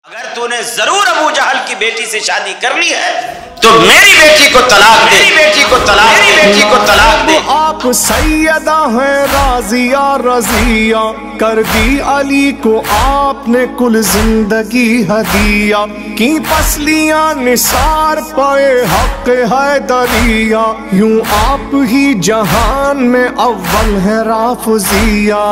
اگر تو نے ضرور ابو جہل کی بیٹی سے شادی کر لی ہے تو میری بیٹی کو طلاق دے، میری بیٹی کو طلاق دے، میری بیٹی کو طلاق دے۔ آپ سیدہ ہیں راضیہ رضیہ، کر دی علی کو آپ نے کل زندگی ہدیہ، کی پسلیاں نثار پائے حق ہے دریا، یوں آپ ہی جہان میں اول ہے رافضیہ۔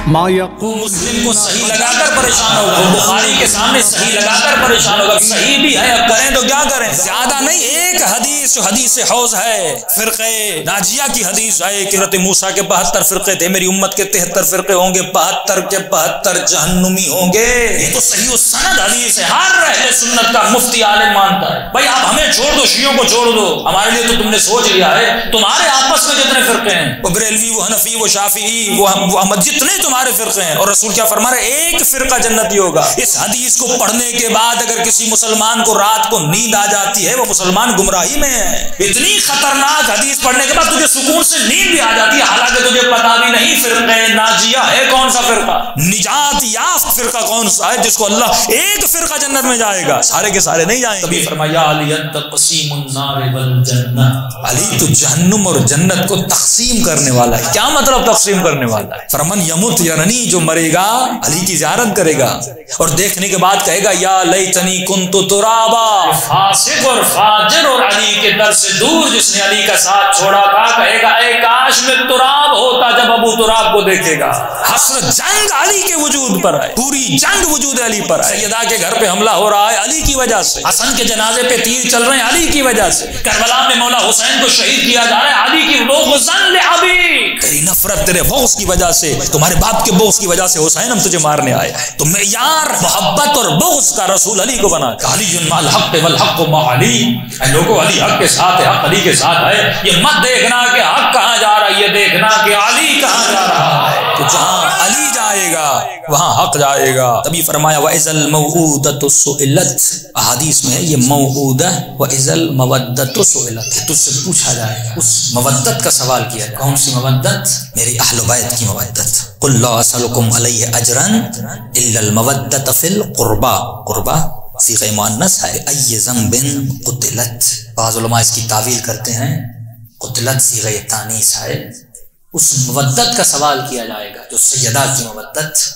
ما یقول مسلم کو صحیح لگا کر پریشان ہوگا، بخاری کے سامنے صحیح لگا کر پریشان ہوگا، صحیح بھی ہے اب کریں تو کیا کریں، زیادہ نہیں ایک حدیث جو حدیث حوض ہے، فرقہ ناجیہ کی حدیث ہے کہ حضرت موسیٰ کے 72 فرقے تھے، میری امت کے 73 فرقے ہوں گے، 72 کے 72 جہنمی ہوں گے، یہ تو صحیح السند حدیث ہے، ہر اہل سنت کا مفتی عالم مانتا ہے۔ بھائی آپ ہمیں چھوڑ دو، شیعوں کو چھوڑ دو، ہمارے لیے تو تم نے سوچ لیا ہے، تمہارے آپس میں جتنے فرقے ہیں، وہ بریلوی، وہ حنفی، وہ شافعی، وہ احمد، جتنے تمہارے فرقے ہیں، اور رسول کیا فرما رہے ہیں، ایک فرقہ جنتی ہوگا۔ اس حدیث کو پڑھنے کے بعد اگر کسی مسلمان کو رات کو نیند آ جاتی ہے، وہ مسلمان گمراہی میں ہے۔ اتنی خطرناک حدیث پڑھنے کے بعد تجھے سکون سے نیند بھی آ جاتی ہے، حالانکہ تجھے پتا بھی نہیں فرقہ ناجیہ ہے کون سا فرقہ، نجات یافت فرقہ کون سا ہے جس کو اللہ ایک فرقہ جنت میں جائے گا، سارے کے سارے نہیں جائیں گے۔ تبھی فرمایا علی انت قسیم النار والجنہ، علی تو جہنم اور جنت کو تقسیم کرنے والا ہے۔ کیا مطلب تقسیم کرنے والا ہے؟ فرمن یمت یرنی، جو مرے گا علی کی زیارت کرے گا اور دیکھنے کے بعد کہے گا یا لیتنی کنت ترابا، فاسق اور فاجر اور علی کے در سے دور جس نے علی کا ساتھ چھوڑا تھا، کہے گا اے کاش میں تراب ہوتا جب ابو تراب کو دیکھے گا۔ حسرت جنگ علی کے وجود پر ہے، پوری جنگ وجود علی پر ہے۔ سیدہ کے گھر پہ حملہ ہو رہا ہے علی کی وجہ سے، حسن کے جنازے پہ تیر چل رہے ہیں علی کی وجہ سے، کربلا میں مولا حسین کو شہید کیا جا رہا ہے علی کی بغضاً لابیک، تیری نفرت تیرے بغض کی وجہ سے، تمہارے باپ کے بغض کی وجہ سے حسین ہم تجھے مارنے آئے، تو معیار محبت اور بغض کا رسول علی کو بنا، علی مع الحق والحق مع علی، اے لوگوں علی حق کے ساتھ ہے، حق علی کے ساتھ ہے، یہ مت دیکھنا کہ حق کہاں جا رہا ہے، یہ دیکھنا کہ علی کہاں جا رہا ہے، تو جہاں علی جائے گا وہاں حق جائے گا۔ تبھی فرمایا وَإِذَا الْمَوْعُودَةُ سُئِلَتْ، احادیث میں ہے یہ موعودہ، وَإِذَا الْمَوَدَّةُ سُئِلَتْ، تجھ سے پوچھا جائے گا، اس مودت کا سوال کیا جائے۔ کون سی مودت؟ میری اہل بیت کی مودت۔ قُلْ لَا أَسْأَلُكُمْ عَلَيْهِ أَجْرًا إِلَّا الْمَوَدَّةَ فِي الْقُرْبَى، قربہ صیغہ مؤنث ہے، أَيَّ ذَنبٍ قُتِلَتْ، بعض علماء اس کی تعویل کرتے ہیں قتلت صیغہ تانیث ہے، اس مودت کا سوال کیا جائے گا جو سیدہ کی مودت،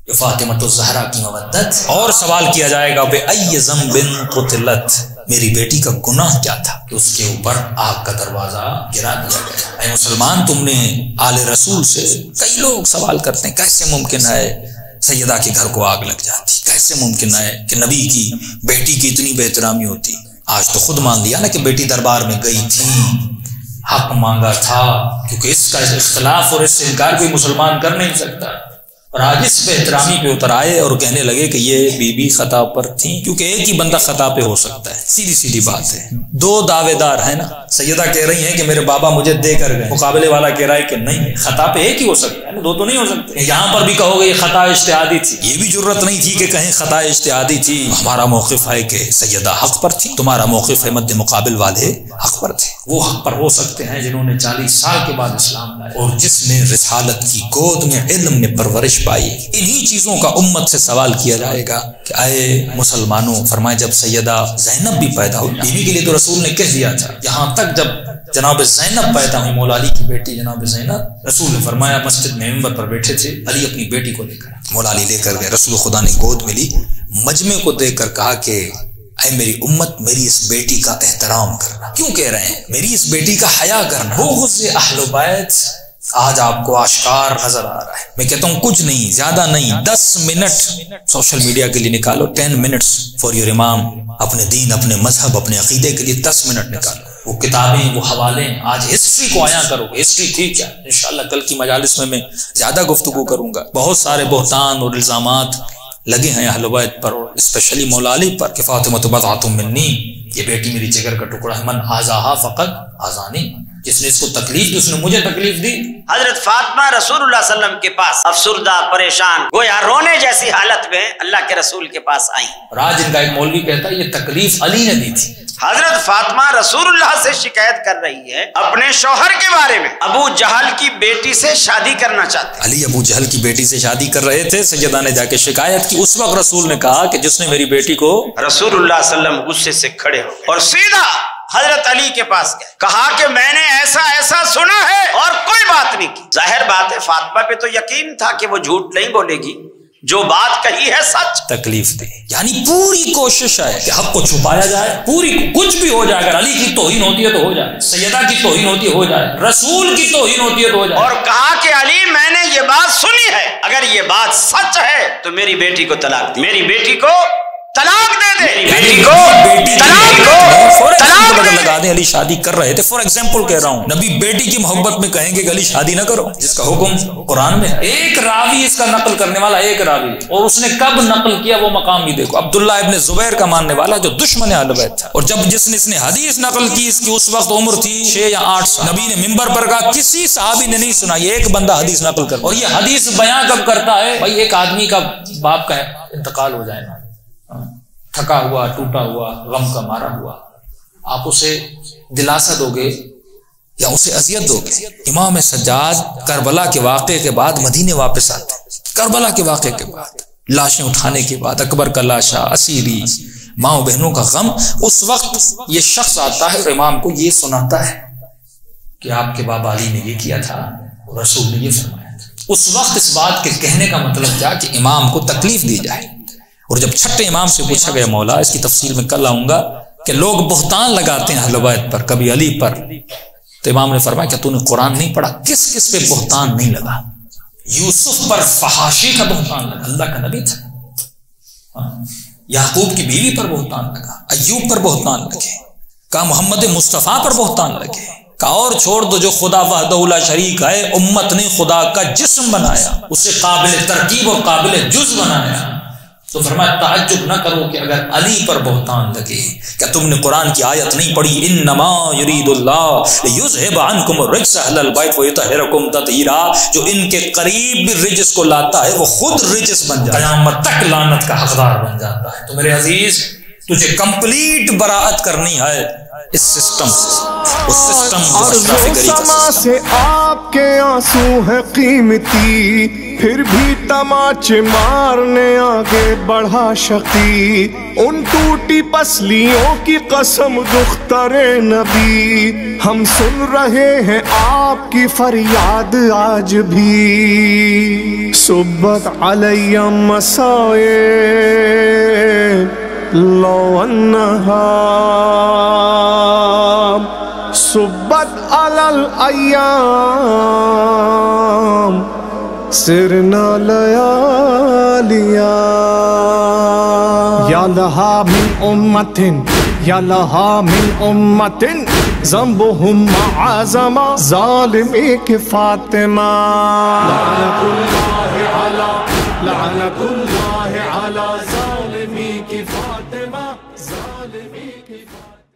جو فاطمہ الزہرا کی مودت، اور سوال کیا جائے گا بِأَيِّ ذَنبٍ قُتِلَتْ، میری بیٹی کا گناہ کیا تھا کہ اس کے اوپر آگ کا دروازہ گرا دیا گیا۔ اے مسلمان، تم نے آل رسول سے، کئی لوگ سوال کرتے ہیں کیسے ممکن ہے سیدہ کے گھر کو آگ لگ جاتی، کیسے ممکن ہے کہ نبی کی بیٹی کی اتنی بے احترامی ہوتی۔ آج تو خود مان لیا نا کہ بیٹی دربار میں گئی تھی، حق مانگا تھا، کیونکہ اس کا اختلاف اور اس سے انکار کوئی مسلمان کر نہیں سکتا، اور آج اس پہ احترامی پہ اتر آئے اور کہنے لگے کہ یہ بی بی خطا پر تھی، کیونکہ ایک ہی بندہ خطا پہ ہو سکتا ہے، سیدھی سیدھی بات ہے۔ دو دعوے دار ہیں نا، سیدہ کہہ رہی ہیں کہ میرے بابا مجھے دے کر گئے، مقابلے والا کہہ رہا ہے کہ نہیں، خطا پہ ایک ہی ہو سکتا ہے، دو تو نہیں ہو سکتے۔ یہاں پر بھی کہو گے یہ خطا اجتہادی تھی، یہ بھی جرت نہیں تھی کہ کہیں خطا اجتہادی تھی۔ ہمارا موقف ہے کہ سیدہ حق پر تھی، تمہارا موقف ہے مد مقابل والے حق پر تھے۔ وہ حق پر ہو سکتے ہیں جنہوں نے 40 سال کے بعد اسلام لائے، اور جس نے رسالت کی گود میں علم میں پرورش پائی۔ انہی چیزوں کا امت سے سوال کیا جائے گا کہ اے مسلمانوں، فرمائے جب سیدہ زینب بھی پیدا ہوئی، بیوی کے لیے تو رسول نے کہہ دیا تھا، یہاں تک جب جناب زینب پیدا ہوئی، مولا علی کی بیٹی جناب زینب، رسول نے فرمایا مسجد میں منبر پر بیٹھے تھے، علی اپنی بیٹی کو لے کر، مولا علی لے کر گئے، رسول خدا نے گود میں لی، مجمع کو دیکھ کر کہا کہ اے میری امت، میری اس بیٹی کا احترام کرنا۔ کیوں کہہ رہے ہیں میری اس بیٹی کا حیا کرنا؟ بغض اہل بیت آج آپ کو آشکار نظر آ رہا ہے۔ میں کہتا ہوں کچھ نہیں، زیادہ نہیں، 10 منٹ سوشل میڈیا کے لیے نکالو، 10 منٹس فار یور امام، اپنے دین، اپنے مذہب، اپنے عقیدے کے لیے 10 منٹ نکالو۔ وہ کتابیں، وہ حوالے، آج ہسٹری کو عیاں کرو، ہسٹری تھی کیا؟ انشاءاللہ کل کی مجالس میں زیادہ گفتگو کروں گا۔ بہت سارے بہتان اور الزامات لگے ہیں اہل بیت پر، اور اسپیشلی مولا علی پر کہ فاطمہ بضعۃ منی، یہ بیٹی میری جگر کا ٹکڑا ہے، من آذاہا فقط آذانی، جس نے اس کو تکلیف دی اس نے مجھے تکلیف دی۔ حضرت فاطمہ رسول اللہ صلی اللہ علیہ وسلم کے پاس افسردہ، پریشان، گویا رونے جیسی حالت میں اللہ کے رسول کے پاس آئیں، اور آج ان کا ایک مولوی کہتا ہے یہ تکلیف علی نے دی تھی۔ حضرت فاطمہ رسول اللہ سے شکایت کر رہی ہے اپنے شوہر کے بارے میں، ابو جہل کی بیٹی سے شادی کرنا چاہتے ہیں۔ علی ابو جہل کی بیٹی سے شادی کر رہے تھے، سیدہ نے جا کے شکایت کی۔ اس وقت رسول نے کہا کہ جس نے میری بیٹی کو، رسول اللہ صلی اللہ علیہ وسلم غصے سے کھڑے ہو اور سیدھا حضرت علی کے پاس گئے، کہا کہ میں نے ایسا ایسا سنا ہے اور کوئی بات نہیں کی۔ ظاہر بات ہے فاطمہ پہ تو یقین تھا کہ وہ جھوٹ نہیں بولے گی، جو بات کہی ہے سچ۔ تکلیف دی، یعنی پوری کوشش ہے کہ حق کو چھپایا جائے، پوری کچھ بھی ہو جائے، اگر علی کی توہین ہوتی ہے تو ہو جائے، سیدہ کی توہین ہوتی ہے ہو جائے، رسول کی توہین ہوتی ہے تو ہو جائے۔ اور کہا کہ علی میں نے یہ بات سنی ہے، اگر یہ بات سچ ہے تو میری بیٹی کو طلاق دے، میری بیٹی کو طلاق دے دے، میری بیٹی کو طلاق لگا دیں۔ علی شادی کر رہے تھے، فور ایگزامپل کہہ رہا ہوں، نبی بیٹی کی محبت میں کہیں گے کہ علی شادی نہ کرو، جس کا حکم قرآن میں ہے۔ ایک راوی اس کا نقل کرنے والا، ایک راوی، اور اس نے کب نقل کیا وہ مقام بھی دیکھو۔ عبداللہ ابن زبیر کا ماننے والا جو دشمن اہل بیت تھا، اور جب جس نے حدیث نقل کی اس کی اس وقت عمر تھی 6 یا 8 سال۔ نبی نے ممبر پر کہا کسی صحابی نے نہیں سنا، یہ ایک بندہ حدیث نقل کر، اور یہ حدیث بیان کب کرتا ہے؟ بھائی ایک آدمی کا باپ کا انتقال ہو جائے نا، تھکا ہوا، ٹوٹا ہوا، غم کا مارا ہوا، آپ اسے دلاسا دو گے یا اسے اذیت دو گے؟ امام سجاد کربلا کے واقعے کے بعد مدینے واپس آتے، کربلا کے واقعے کے بعد لاشیں اٹھانے کے بعد، اکبر کا لاشا، اسیری، ماں بہنوں کا غم، اس وقت یہ شخص آتا ہے اور امام کو یہ سناتا ہے کہ آپ کے بابا علی نے یہ کیا تھا، رسول نے یہ فرمایا تھا۔ اس وقت اس بات کے کہنے کا مطلب کیا کہ امام کو تکلیف دی جائے۔ اور جب چھٹے امام سے پوچھا گیا مولا، اس کی تفصیل میں کل آؤں گا، کہ لوگ بہتان لگاتے ہیں اہل بیت پر، کبھی علی پر، تو امام نے فرمایا کہ تو نے قرآن نہیں پڑھا؟ کس کس پہ بہتان نہیں لگا؟ یوسف پر فحاشی کا بہتان لگا، اللہ کا نبی تھا۔ یعقوب کی بیوی پر بہتان لگا، ایوب پر بہتان لگے، کہا محمد مصطفیٰ پر بہتان لگے، کہا اور چھوڑ دو جو خدا وحدہ لا شریک ہے، امت نے خدا کا جسم بنایا، اسے قابل ترکیب اور قابل جز بنایا۔ تو فرمایا تعجب نہ کرو کہ اگر علی پر بہتان لگے، کیا تم نے قرآن کی آیت نہیں پڑھی؟ انما یرید اللہ لیذھب عنکم الرجس اہل البیت ویطہرکم تطہیرا، جو ان کے قریب بھی رجس کو لاتا ہے وہ خود رجس بن جاتا ہے، قیامت تک لعنت کا حقدار بن جاتا ہے۔ تو میرے عزیز، تجھے کمپلیٹ براءت کرنی ہے اس سسٹم سے، اس سسٹم سما سے آپ کے آنسو ہے قیمتی، پھر بھی تماچے مارنے آگے بڑھا شقی، ان ٹوٹی پسلیوں کی قسم دختر نبی، ہم سن رہے ہیں آپ کی فریاد آج بھی، صبت علی مسائب لو انہا صبت علی الایام سرنا لیالیا، یا لہا من امت، یا لہا من امت ذنبہم معظم ظالمی کی فاطمہ، لعنت اللہ علی ظالمی کی فاطمہ۔